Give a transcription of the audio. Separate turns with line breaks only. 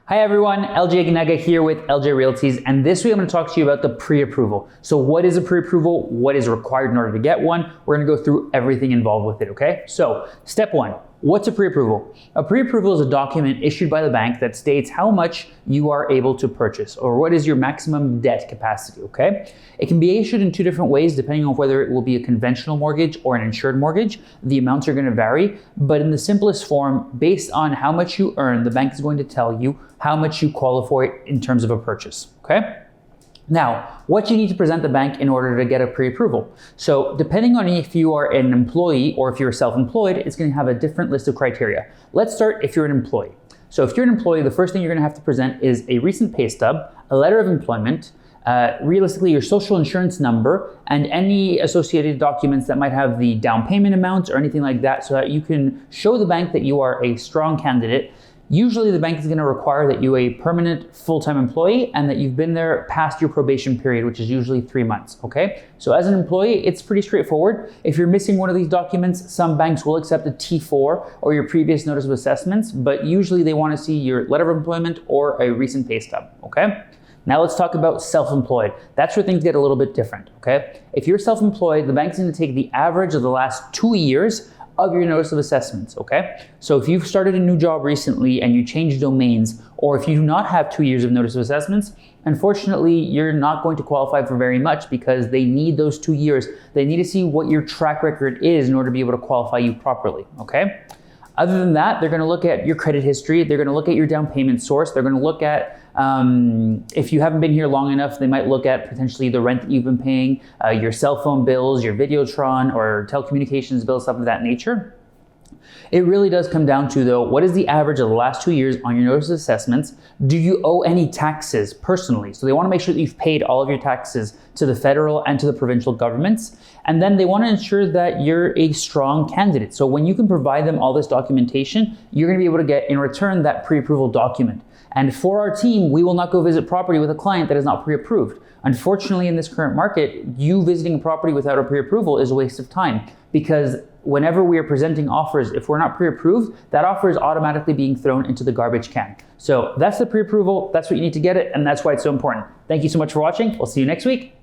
Hi everyone, LJ Ganaga here with LJ Realties, and this week I'm going to talk to you about the pre-approval. So what is a pre-approval? What is required in order to get one? We're going to go through everything involved with it, okay? So step one, what's a pre-approval? A pre-approval is a document issued by the bank that states how much you are able to purchase, or what is your maximum debt capacity, okay? It can be issued in two different ways depending on whether it will be a conventional mortgage or an insured mortgage. The amounts are going to vary, but in the simplest form, based on how much you earn, the bank is going to tell you how much you qualify in terms of a purchase, okay? Now, what you need to present the bank in order to get a pre-approval. So depending on if you are an employee or if you're self-employed, it's going to have a different list of criteria. Let's start if you're an employee. So if you're an employee, the first thing you're going to have to present is a recent pay stub, a letter of employment, realistically your social insurance number, and any associated documents that might have the down payment amounts or anything like that, so that you can show the bank that you are a strong candidate. Usually the bank is going to require that you're a permanent full-time employee and that you've been there past your probation period, which is usually 3 months, okay? So as an employee, it's pretty straightforward. If you're missing one of these documents, some banks will accept a T4 or your previous notice of assessments, but usually they want to see your letter of employment or a recent pay stub, okay? Now let's talk about self-employed. That's where things get a little bit different, okay? If you're self-employed, the bank's going to take the average of the last 2 years of your notice of assessments, okay? So if you've started a new job recently and you change domains, or if you do not have 2 years of notice of assessments, unfortunately, you're not going to qualify for very much because they need those 2 years. They need to see what your track record is in order to be able to qualify you properly, okay? Other than that, they're going to look at your credit history. They're going to look at your down payment source. They're going to look at, if you haven't been here long enough, they might look at potentially the rent that you've been paying, your cell phone bills, your Videotron or telecommunications bills, stuff of that nature. It really does come down to, though, what is the average of the last 2 years on your notice of assessments? Do you owe any taxes personally? So they want to make sure that you've paid all of your taxes to the federal and to the provincial governments. And then they want to ensure that you're a strong candidate. So when you can provide them all this documentation, you're going to be able to get in return that pre-approval document. And for our team, we will not go visit property with a client that is not pre-approved. Unfortunately, in this current market, you visiting a property without a pre-approval is a waste of time, because whenever we are presenting offers, if we're not pre-approved, that offer is automatically being thrown into the garbage can. So that's the pre-approval, that's what you need to get it, and that's why it's so important. Thank you so much for watching. We'll see you next week.